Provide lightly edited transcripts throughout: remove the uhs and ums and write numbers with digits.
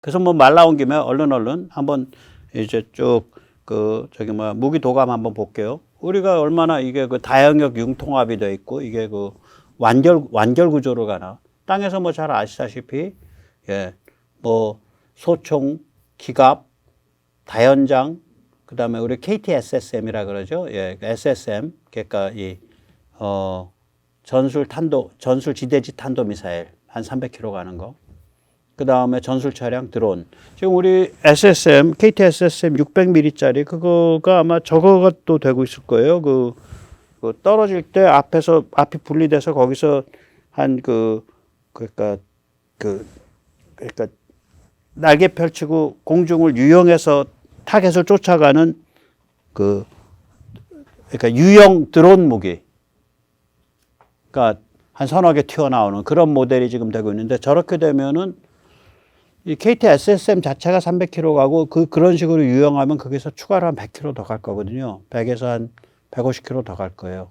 그래서 뭐 말 나온 김에 얼른 한번 이제 쭉 무기 도감 한번 볼게요. 우리가 얼마나 이게 그 다영역 융통합이 돼 있고 이게 그 완결 구조로 가나. 땅에서 뭐 잘 아시다시피 뭐 소총, 기갑, 다연장, 그다음에 우리 KTSSM이라 그러죠. SSM 그러니까 전술 지대지 탄도 미사일 한 300km 가는 거. 그다음에 전술 차량 드론. 지금 우리 SSM, KTSSM 600mm짜리 그거가 아마 저거가 또 되고 있을 거예요. 그 떨어질 때 앞이 분리돼서 거기서 그러니까 날개 펼치고 공중을 유영해서 타겟을 쫓아가는 그러니까 유형 드론 무기. 그러니까 한 서너 개 튀어나오는 그런 모델이 지금 되고 있는데 저렇게 되면은 이 KT SSM 자체가 300km 가고 그런 식으로 유형하면 거기서 추가로 한 100km 더 갈 거거든요. 100에서 한 150km 더 갈 거예요.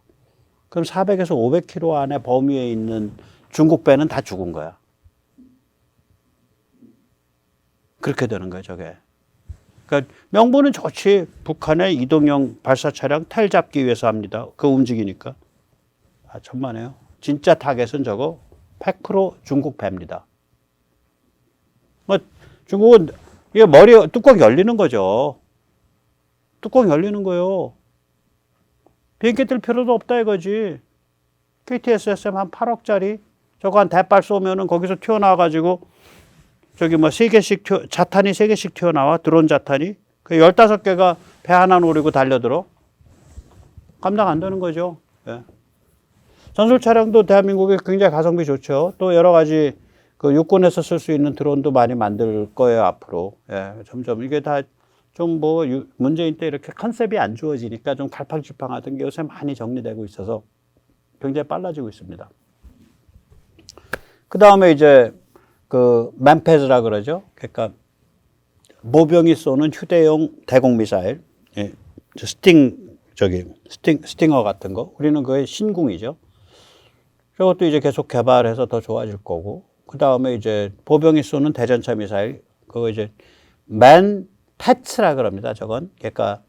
그럼 400에서 500km 안에 범위에 있는 중국 배는 다 죽은 거야. 그렇게 되는 거예요, 저게. 그러니까 명분은 좋지. 북한의 이동형 발사 차량 텔 잡기 위해서 합니다. 그거 움직이니까. 천만에요. 진짜 타겟은 저거 100% 중국 배입니다. 뭐 중국은 이게 뚜껑 열리는 거죠. 뚜껑 열리는 거요. 비행기 뜰 필요도 없다 이거지. KTSSM 한 8억짜리 저거 한 대빨 쏘면은 거기서 튀어나와가지고 저기 뭐 3개씩 자탄이 3개씩 튀어나와. 드론 자탄이. 그 15개가 배 하나 노리고 달려들어. 감당 안 되는 거죠. 전술 차량도 대한민국이 굉장히 가성비 좋죠. 또 여러 가지 그 육군에서 쓸 수 있는 드론도 많이 만들 거예요, 앞으로. 점점 이게 다 좀 뭐 문재인 때 이렇게 컨셉이 안 주어지니까 좀 갈팡질팡하던 게 요새 많이 정리되고 있어서 굉장히 빨라지고 있습니다. 그 다음에 이제 맨패즈라 그러죠. 그러니까 모병이 쏘는 휴대용 대공 미사일, 스팅어 같은 거. 우리는 그게 신궁이죠. 저것도 이제 계속 개발해서 더 좋아질 거고. 그 다음에 이제 보병이 쏘는 대전차 미사일, 그거 이제 맨패츠라 그럽니다. 저건. 그러니까,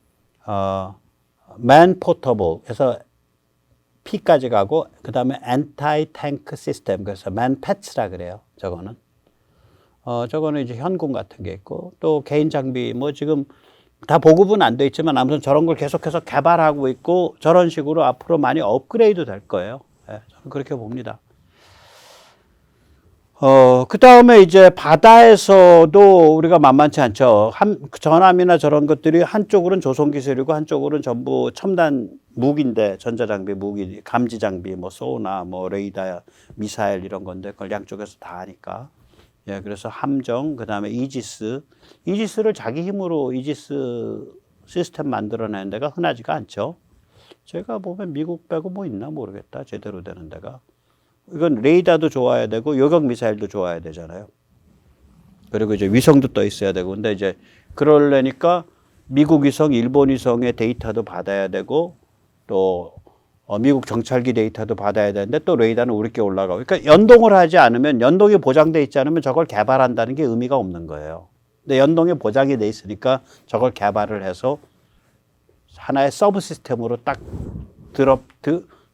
맨 포터블. 그래서 P까지 가고, 그 다음에 엔타이 탱크 시스템. 그래서 맨패츠라 그래요. 저거는. 저거는 이제 현궁 같은 게 있고, 또 개인 장비, 뭐 지금 다 보급은 안 돼 있지만 아무튼 저런 걸 계속해서 개발하고 있고, 저런 식으로 앞으로 많이 업그레이드 될 거예요. 저는 그렇게 봅니다. 그 다음에 이제 바다에서도 우리가 만만치 않죠. 전함이나 저런 것들이 한쪽으로는 조선기술이고 한쪽으로는 전부 첨단 무기인데, 전자장비, 무기, 감지장비, 뭐 소나, 뭐 레이더, 미사일 이런 건데 그걸 양쪽에서 다 하니까. 그래서 함정, 그 다음에 이지스를 자기 힘으로 이지스 시스템 만들어내는 데가 흔하지가 않죠. 제가 보면 미국 빼고 뭐 있나 모르겠다. 제대로 되는 데가. 이건 레이더도 좋아야 되고 요격 미사일도 좋아야 되잖아요. 그리고 이제 위성도 떠 있어야 되고. 근데 이제 그러려니까 미국 위성, 일본 위성의 데이터도 받아야 되고 또 미국 정찰기 데이터도 받아야 되는데 또 레이더는 우리께 올라가고. 그러니까 연동을 하지 않으면, 연동이 보장돼 있지 않으면 저걸 개발한다는 게 의미가 없는 거예요. 근데 연동이 보장이 돼 있으니까 저걸 개발을 해서 하나의 서브 시스템으로 딱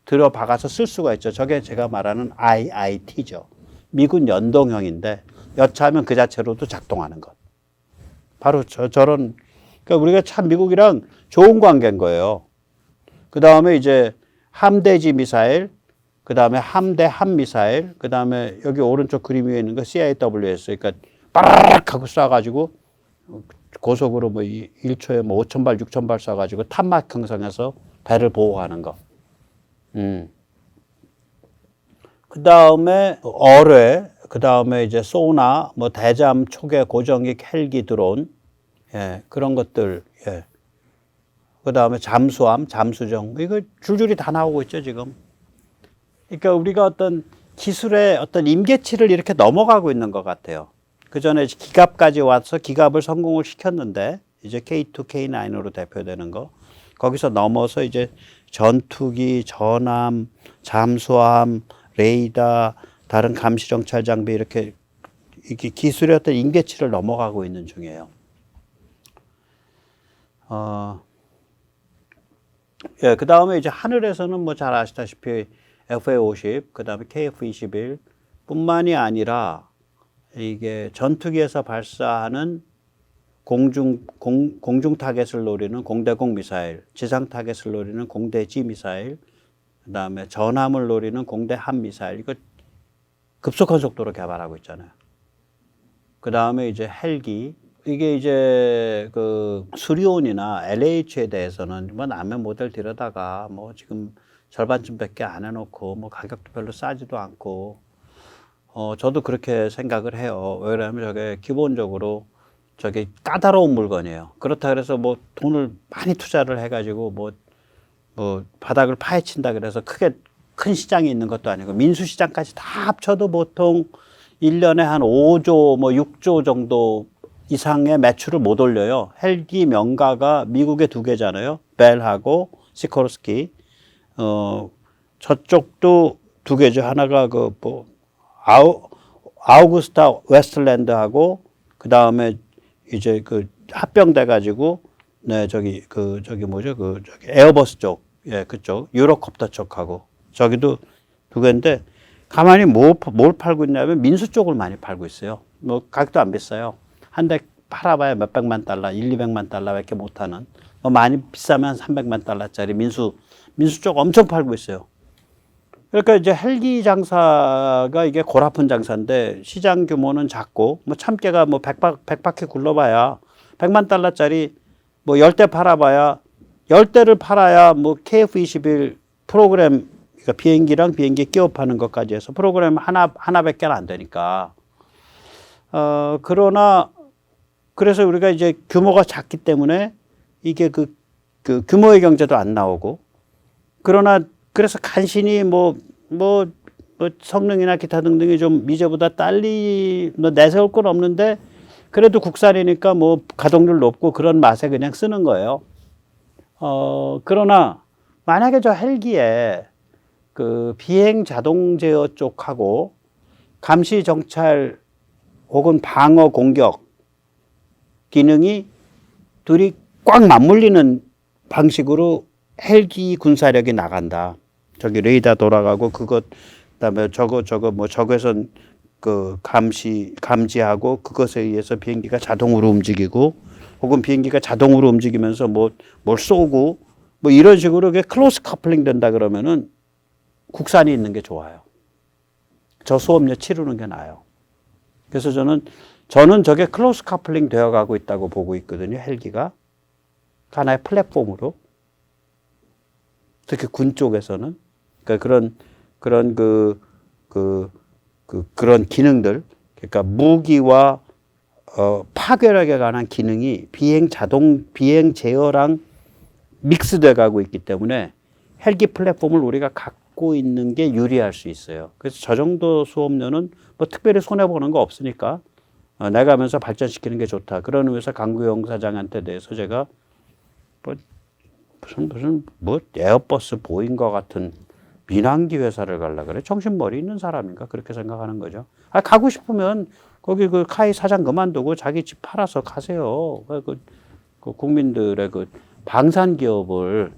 들어박아서 쓸 수가 있죠. 저게 제가 말하는 IIT죠. 미군 연동형인데 여차하면 그 자체로도 작동하는 것. 바로 저런, 그러니까 우리가 참 미국이랑 좋은 관계인 거예요. 그 다음에 이제 함대지 미사일, 그 다음에 함대 함미사일, 그 다음에 여기 오른쪽 그림 위에 있는 거 CIWS. 그러니까 빠르르 하고 쏴가지고 고속으로 뭐 1초에 뭐 5,000발, 6,000발 쏴가지고 탄막 형성해서 배를 보호하는 거. 그 다음에 어뢰, 그 다음에 이제 소나, 뭐 대잠, 초계, 고정익, 헬기 드론, 그런 것들, 그 다음에 잠수함, 잠수정, 이거 줄줄이 다 나오고 있죠, 지금. 그러니까 우리가 어떤 기술의 어떤 임계치를 이렇게 넘어가고 있는 것 같아요. 그 전에 기갑까지 와서 기갑을 성공을 시켰는데, 이제 K2, K9으로 대표되는 거. 거기서 넘어서 이제 전투기, 전함, 잠수함, 레이더, 다른 감시 정찰 장비 이렇게 이게 기술의 어떤 임계치를 넘어가고 있는 중이에요. 예, 그 다음에 이제 하늘에서는 뭐 잘 아시다시피 FA-50, 그 다음에 KF-21 뿐만이 아니라 이게 전투기에서 발사하는 공중 타겟을 노리는 공대공 미사일, 지상 타겟을 노리는 공대지 미사일, 그 다음에 전함을 노리는 공대함 미사일, 이거 급속한 속도로 개발하고 있잖아요. 그 다음에 이제 헬기, 이게 이제 그 수리온이나 LH에 대해서는 뭐 남의 모델 들여다가 뭐 지금 절반쯤밖에 안 해놓고 뭐 가격도 별로 싸지도 않고, 저도 그렇게 생각을 해요. 왜냐하면 저게 기본적으로 저게 까다로운 물건이에요. 그렇다 그래서 뭐 돈을 많이 투자를 해가지고 뭐 바닥을 파헤친다 그래서 크게 큰 시장이 있는 것도 아니고, 민수 시장까지 다 합쳐도 보통 1년에 한 5조, 뭐 6조 정도 이상의 매출을 못 올려요. 헬기 명가가 미국에 두 개잖아요. 벨하고 시코르스키. 저쪽도 두 개죠. 하나가 아우구스타 웨스틀랜드하고, 그 다음에 이제 합병돼 가지고, 네, 저기 뭐죠? 저기 에어버스 쪽. 예, 그쪽. 유로콥터 쪽하고. 저기도 두 개인데, 가만히 뭘 팔고 있냐면 민수 쪽을 많이 팔고 있어요. 뭐 가격도 안 비싸요. 한 대 팔아봐야 몇백만 달러, 200만 달러밖에 못하는, 많이 비싸면 300만 달러짜리 민수 쪽 엄청 팔고 있어요. 그러니까 이제 헬기 장사가 이게 골아픈 장사인데, 시장 규모는 작고, 뭐 참깨가 뭐 100바퀴 굴러봐야 100만 달러짜리 뭐 10대 팔아봐야, 10대를 팔아야 뭐 KF-21 프로그램, 그러니까 비행기랑 비행기 끼워 파는 것까지 해서 프로그램 하나밖에 안 되니까. 그래서 우리가 이제 규모가 작기 때문에 이게 그 규모의 경제도 안 나오고, 그래서 간신히 뭐 성능이나 기타 등등이 좀 미제보다 내세울 건 없는데, 그래도 국산이니까 뭐 가동률 높고 그런 맛에 그냥 쓰는 거예요. 그러나 만약에 저 헬기에 그 비행 자동 제어 쪽하고 감시 정찰 혹은 방어 공격 기능이 둘이 꽉 맞물리는 방식으로 헬기 군사력이 나간다. 저기 레이더 돌아가고 그다음에 적외선 감지하고 그것에 의해서 비행기가 자동으로 움직이고, 혹은 비행기가 자동으로 움직이면서 뭘 쏘고, 뭐 이런 식으로 이게 클로스 커플링 된다 그러면은 국산이 있는 게 좋아요. 저 수업료 치르는 게 나아요. 그래서 저는 저게 클로스 커플링 되어 가고 있다고 보고 있거든요. 헬기가 하나의 플랫폼으로. 특히 군 쪽에서는. 그러니까 그런 기능들, 그러니까 무기와 파괴력에 관한 기능이 비행 제어랑 믹스돼 가고 있기 때문에 헬기 플랫폼을 우리가 갖고 있는 게 유리할 수 있어요. 그래서 저 정도 수업료는 뭐 특별히 손해보는 거 없으니까 내가 하면서 발전시키는 게 좋다. 그런 의미에서 강구영 사장한테 대해서 제가 무슨 에어버스 보잉과 같은 민항기 회사를 가려고 그래. 정신머리 있는 사람인가? 그렇게 생각하는 거죠. 가고 싶으면 거기 그 카이 사장 그만두고 자기 집 팔아서 가세요. 그 국민들의 그 방산 기업을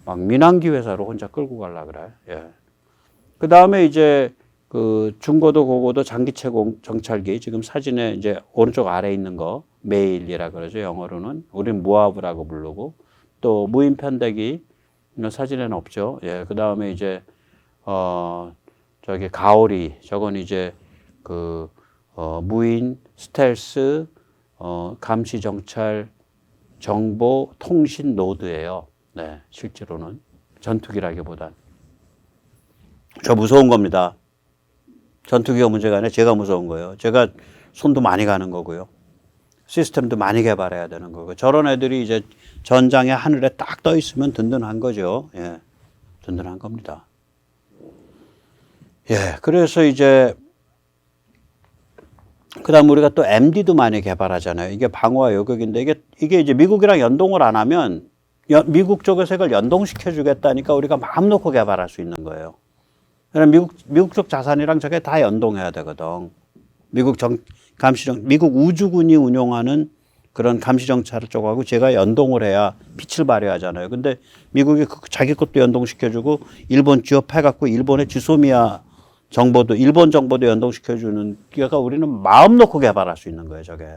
막 민항기 회사로 혼자 끌고 가려고 그래. 예. 그 다음에 이제 그 중고도 고고도 장기체 정찰기, 지금 사진에 이제 오른쪽 아래에 있는 거 메일이라 그러죠. 영어로는. 우린 무아브라고 부르고, 또 무인 편대기 사진에는 없죠. 예. 그 다음에 이제 저기 가오리, 저건 이제 무인 스텔스 감시 정찰 정보 통신 노드예요. 네, 실제로는 전투기라기보단. 저 무서운 겁니다. 전투기가 문제가 아니라 제가 무서운 거예요. 제가 손도 많이 가는 거고요. 시스템도 많이 개발해야 되는 거고. 저런 애들이 이제 전장의 하늘에 딱 떠 있으면 든든한 거죠. 예, 든든한 겁니다. 예, 그래서 이제 그다음 우리가 또 MD도 많이 개발하잖아요. 이게 방어와 요격인데, 이게 이제 미국이랑 연동을 안 하면 미국 쪽에서 이걸 연동시켜 주겠다니까 우리가 마음 놓고 개발할 수 있는 거예요. 왜냐면 미국 쪽 자산이랑 저게 다 연동해야 되거든. 미국 우주군이 운용하는 그런 감시정찰 쪽하고 제가 연동을 해야 빛을 발휘하잖아요. 근데 미국이 자기 것도 연동시켜주고 일본 취업해갖고 일본의 지소미아 정보도 일본 정보도 연동시켜주는 기가 우리는 마음 놓고 개발할 수 있는 거예요, 저게.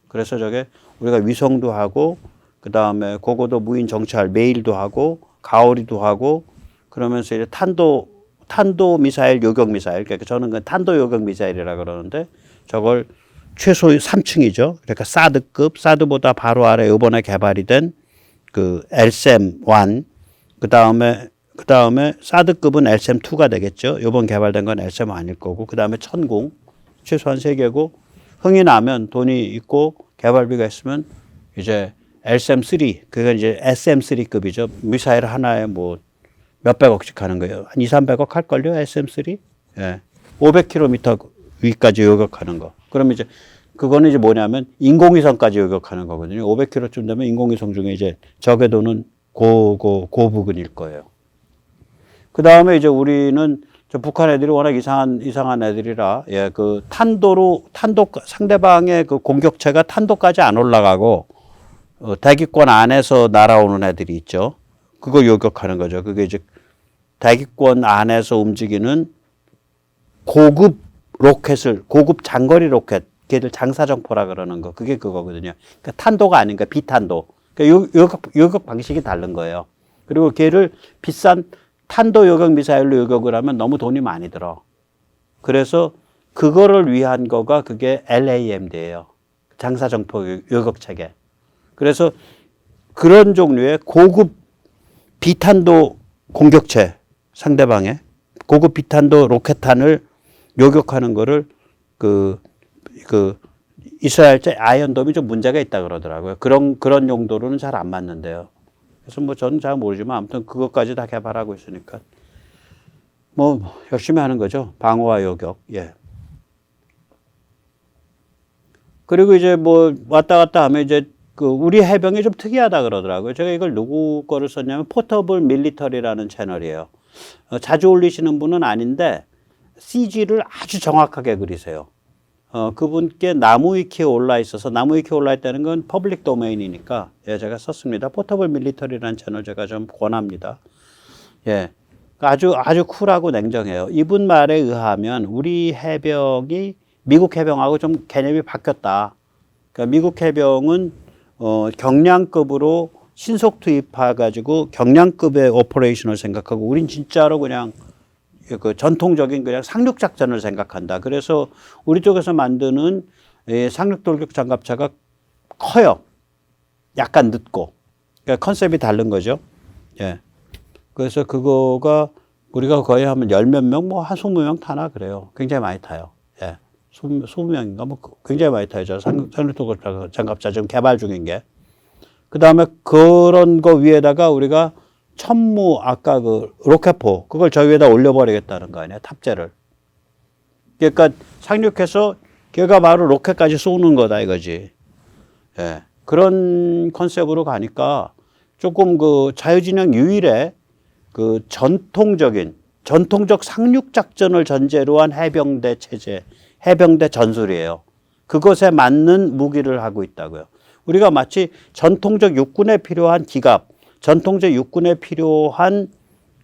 그래서 저게 우리가 위성도 하고 그 다음에 고고도 무인 정찰 메일도 하고 가오리도 하고 그러면서 이제 탄도 미사일, 요격 미사일. 그러니까 저는 그 탄도 요격 미사일이라 그러는데 저걸 최소 3층이죠. 그러니까 사드급, 사드보다 바로 아래 이번에 개발이 된 그 LSAM-1, 그 다음에 사드급은 LSAM-2가 되겠죠. 이번 개발된 건 LSAM-1일 거고, 그 다음에 천공, 최소한 3개고, 흥이 나면 돈이 있고 개발비가 있으면 이제 LSAM-3, 그게 이제 SM-3급이죠. 미사일 하나에 뭐 몇백억씩 하는 거예요. 한 2, 300억 할걸요, SM-3? 예. 500km 위까지 요격하는 거. 그럼 이제 그거는 이제 뭐냐면 인공위성까지 요격하는 거거든요. 500km쯤 되면 인공위성 중에 이제 적의 돈은 고부근일 거예요. 그 다음에 이제 우리는 저 북한 애들이 워낙 이상한 애들이라, 예, 그 탄도, 상대방의 그 공격체가 탄도까지 안 올라가고, 대기권 안에서 날아오는 애들이 있죠. 그거 요격하는 거죠. 그게 이제 대기권 안에서 움직이는 고급 장거리 로켓, 걔들 장사정포라 그러는 거, 그게 그거거든요. 그러니까 탄도가 아닌가, 비탄도. 그러니까 요격 방식이 다른 거예요. 그리고 걔를 비싼 탄도 요격 미사일로 요격을 하면 너무 돈이 많이 들어. 그래서 그거를 위한 거가 그게 LAMD예요. 장사정포 요격 체계. 그래서 그런 종류의 고급 비탄도 공격체, 상대방의 고급 비탄도 로켓탄을 요격하는 거를 이스라엘제 아이언돔이 좀 문제가 있다 그러더라고요. 그런 용도로는 잘 안 맞는데요. 그래서 뭐 저는 잘 모르지만 아무튼 그것까지 다 개발하고 있으니까 뭐 열심히 하는 거죠. 방어와 요격. 예. 그리고 이제 뭐 왔다 갔다 하면 이제 그 우리 해병이 좀 특이하다 그러더라고요. 제가 이걸 누구 거를 썼냐면 포터블 밀리터리라는 채널이에요. 자주 올리시는 분은 아닌데 CG를 아주 정확하게 그리세요. 그분께 나무위키에 올라 있어서, 나무위키에 올라 있다는 건 퍼블릭 도메인이니까, 예, 제가 썼습니다. 포터블 밀리터리라는 채널 제가 좀 권합니다. 예. 아주 쿨하고 냉정해요. 이분 말에 의하면 우리 해병이 미국 해병하고 좀 개념이 바뀌었다. 그러니까 미국 해병은, 경량급으로 신속 투입해가지고 경량급의 오퍼레이션을 생각하고, 우린 진짜로 그냥 그 전통적인 그냥 상륙작전을 생각한다. 그래서 우리 쪽에서 만드는 상륙돌격 장갑차가 커요. 약간 늦고. 그러니까 컨셉이 다른 거죠. 예. 그래서 그거가 우리가 거의 하면 10몇 명, 뭐 한 20명 타나 그래요. 굉장히 많이 타요. 예. 20명인가 뭐 굉장히 많이 타요. 저 상륙돌격 장갑차 지금 개발 중인 게. 그 다음에 그런 거 위에다가 우리가 천무, 아까 그 로켓포, 그걸 저 위에다 올려버리겠다는 거 아니야, 탑재를. 그러니까 상륙해서 걔가 바로 로켓까지 쏘는 거다 이거지. 예. 그런 컨셉으로 가니까 조금 그 자유진영 유일의 그 전통적 상륙작전을 전제로 한 해병대 체제, 해병대 전술이에요. 그것에 맞는 무기를 하고 있다고요. 우리가 마치 전통적 육군에 필요한 기갑, 전통적 육군에 필요한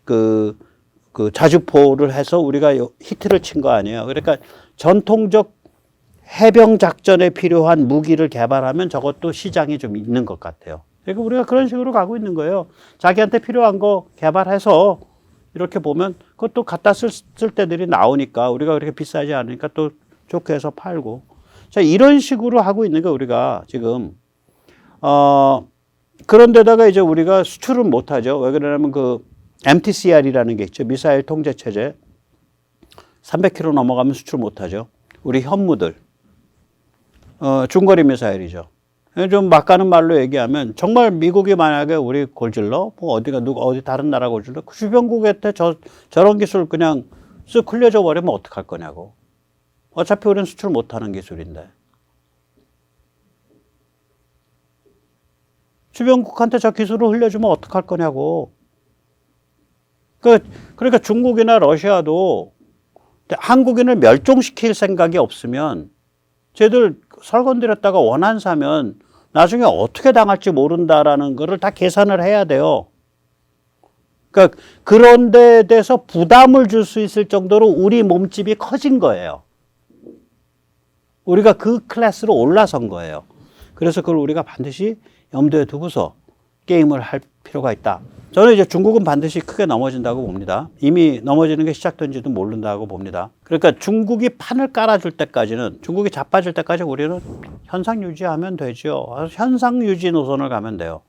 그 자주포를 해서 우리가 히트를 친 거 아니에요. 그러니까 전통적 해병 작전에 필요한 무기를 개발하면 저것도 시장이 좀 있는 것 같아요. 그러니까 우리가 그런 식으로 가고 있는 거예요. 자기한테 필요한 거 개발해서 이렇게 보면 그것도 갖다 쓸 때들이 나오니까 우리가 그렇게 비싸지 않으니까 또 좋게 해서 팔고. 자, 이런 식으로 하고 있는 거 우리가 지금 그런데다가 이제 우리가 수출은 못하죠. 왜 그러냐면 그 MTCR이라는 게 있죠. 미사일 통제 체제. 300km 넘어가면 수출 못하죠. 우리 현무들. 중거리 미사일이죠. 좀 막 가는 말로 얘기하면 정말 미국이 만약에 우리 골질러, 뭐 어디 다른 나라 골질러, 그 주변국한테 저런 기술 그냥 쓱 흘려줘 버리면 어떡할 거냐고. 어차피 우리는 수출 못하는 기술인데. 주변국한테 저 기술을 흘려주면 어떡할 거냐고. 그러니까 중국이나 러시아도 한국인을 멸종시킬 생각이 없으면 쟤들 설건드렸다가 원한 사면 나중에 어떻게 당할지 모른다라는 거를 다 계산을 해야 돼요. 그러니까 그런 데에 대해서 부담을 줄 수 있을 정도로 우리 몸집이 커진 거예요. 우리가 그 클래스로 올라선 거예요. 그래서 그걸 우리가 반드시 염두에 두고서 게임을 할 필요가 있다. 저는 이제 중국은 반드시 크게 넘어진다고 봅니다. 이미 넘어지는 게 시작된지도 모른다고 봅니다. 그러니까 중국이 판을 깔아줄 때까지는, 중국이 자빠질 때까지 우리는 현상 유지하면 되죠. 현상 유지 노선을 가면 돼요.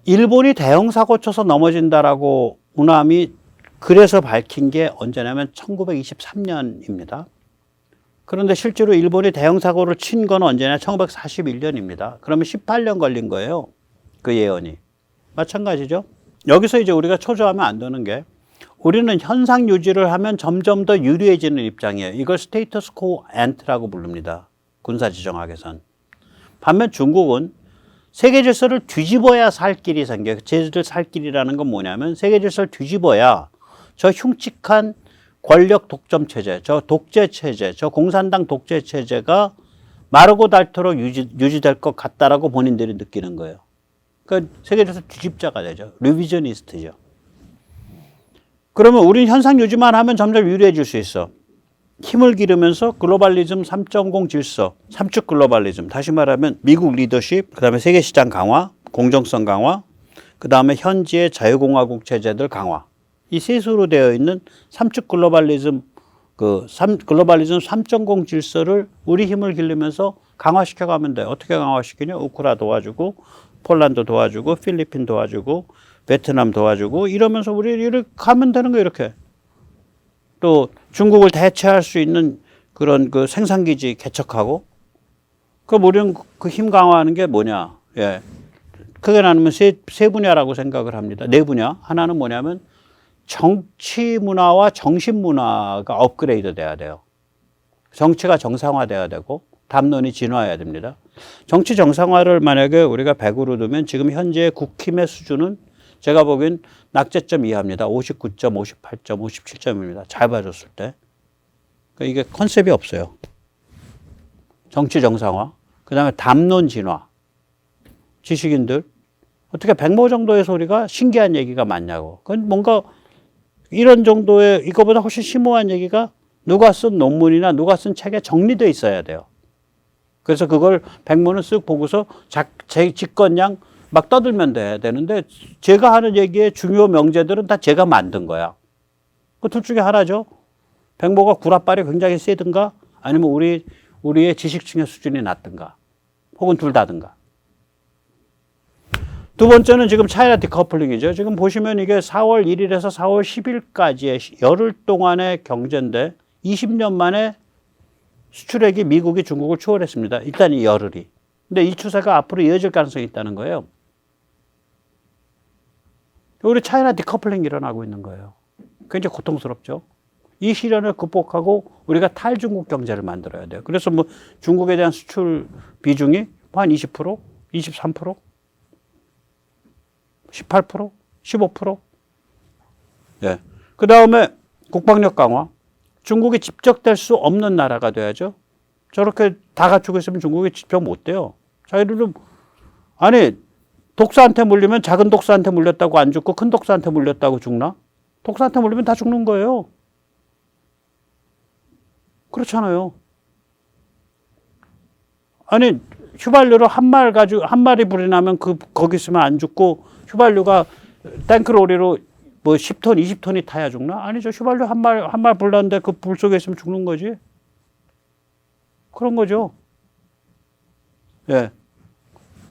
일본이 대형 사고 쳐서 넘어진다라고 우남이 그래서 밝힌 게 언제냐면 1923년입니다. 그런데 실제로 일본이 대형 사고를 친 건 언제냐? 1941년입니다. 그러면 18년 걸린 거예요. 그 예언이. 마찬가지죠. 여기서 이제 우리가 초조하면 안 되는 게 우리는 현상 유지를 하면 점점 더 유리해지는 입장이에요. 이걸 스테이터스 코 앤트라고 부릅니다. 군사지정학에선. 반면 중국은 세계 질서를 뒤집어야 살 길이 생겨요. 쟤들 살 길이라는 건 뭐냐면 세계 질서를 뒤집어야 저 흉측한 권력 독점 체제, 저 독재 체제, 저 공산당 독재 체제가 마르고 닳도록 유지될 것 같다라고 본인들이 느끼는 거예요. 그러니까 세계 질서 뒤집자가 되죠. 리비저니스트죠. 그러면 우리는 현상 유지만 하면 점점 유리해질 수 있어. 힘을 기르면서 글로벌리즘 3.0 질서, 삼축 글로벌리즘, 다시 말하면 미국 리더십, 그 다음에 세계 시장 강화, 공정성 강화, 그 다음에 현지의 자유공화국 체제들 강화. 이 셋으로 되어 있는 삼축 글로벌리즘, 글로벌리즘 3.0 질서를 우리 힘을 기르면서 강화시켜 가면 돼요. 어떻게 강화시키냐? 우크라 도와주고, 폴란드 도와주고, 필리핀 도와주고, 베트남 도와주고, 이러면서 우리 이렇게 가면 되는 거예요, 이렇게. 또 중국을 대체할 수 있는 그런 그 생산기지 개척하고, 그럼 우리는 그 힘 강화하는 게 뭐냐? 예. 크게 나누면 세 분야라고 생각을 합니다. 네 분야. 하나는 뭐냐면 정치 문화와 정신 문화가 업그레이드 돼야 돼요. 정치가 정상화돼야 되고 담론이 진화해야 됩니다. 정치 정상화를 만약에 우리가 100으로 두면 지금 현재 국힘의 수준은 제가 보기엔 낙제점 이하입니다. 59점, 58점, 57점입니다. 잘 봐줬을 때. 그러니까 이게 컨셉이 없어요. 정치 정상화, 그 다음에 담론 진화. 지식인들 어떻게 100모 정도의 소리가 신기한 얘기가 많냐고. 그건 뭔가 이런 정도의 이거보다 훨씬 심오한 얘기가 누가 쓴 논문이나 누가 쓴 책에 정리되어 있어야 돼요. 그래서 그걸 100모는 쓱 보고서 제 직권양 막 떠들면 되는데 제가 하는 얘기의 중요 명제들은 다 제가 만든 거야. 그 둘 중에 하나죠. 100모가 구라빨이 굉장히 세든가 아니면 우리의 지식층의 수준이 낮든가 혹은 둘 다든가. 두 번째는 지금 차이나 디커플링이죠. 지금 보시면 이게 4월 1일에서 4월 10일까지의 열흘 동안의 경제인데 20년 만에 수출액이 미국이 중국을 추월했습니다. 일단 이 열흘이. 근데 이 추세가 앞으로 이어질 가능성이 있다는 거예요. 우리 차이나 디커플링이 일어나고 있는 거예요. 굉장히 고통스럽죠. 이 시련을 극복하고 우리가 탈중국 경제를 만들어야 돼요. 그래서 뭐 중국에 대한 수출 비중이 한 20%, 23%, 18%, 15%. 예. 그 다음에 국방력 강화. 중국이 집적될 수 없는 나라가 돼야죠. 저렇게 다 갖추고 있으면 중국이 집적 못 돼요. 자기들도, 아니, 독사한테 물리면 작은 독사한테 물렸다고 안 죽고 큰 독사한테 물렸다고 죽나? 독사한테 물리면 다 죽는 거예요. 그렇잖아요. 아니, 휘발유로 한 마리 불이 나면 거기 있으면 안 죽고 휘발유가 탱크로리로 뭐 10톤, 20톤이 타야 죽나? 아니죠. 휘발유 한 말 불났는데 그 불 속에 있으면 죽는 거지. 그런 거죠. 예.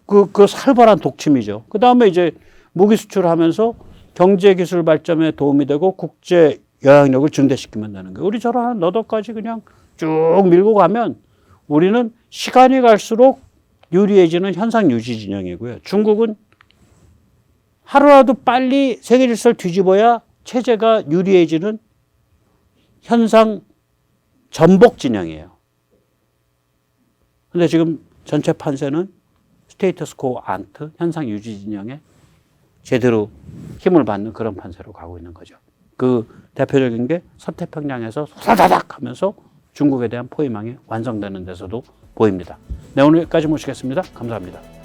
그 살벌한 독침이죠. 그 다음에 이제 무기 수출을 하면서 경제 기술 발전에 도움이 되고 국제 영향력을 증대시키면 되는 거예요. 우리 저런 한 너덕까지 그냥 쭉 밀고 가면 우리는 시간이 갈수록 유리해지는 현상 유지 진영이고요. 중국은 하루라도 빨리 세계 질서를 뒤집어야 체제가 유리해지는 현상 전복 진영이에요. 근데 지금 전체 판세는 스테이터스 코 안트, 현상 유지 진영에 제대로 힘을 받는 그런 판세로 가고 있는 거죠. 그 대표적인 게 서태평양에서 소사다닥 하면서 중국에 대한 포위망이 완성되는 데서도 보입니다. 네, 오늘 여기까지 모시겠습니다. 감사합니다.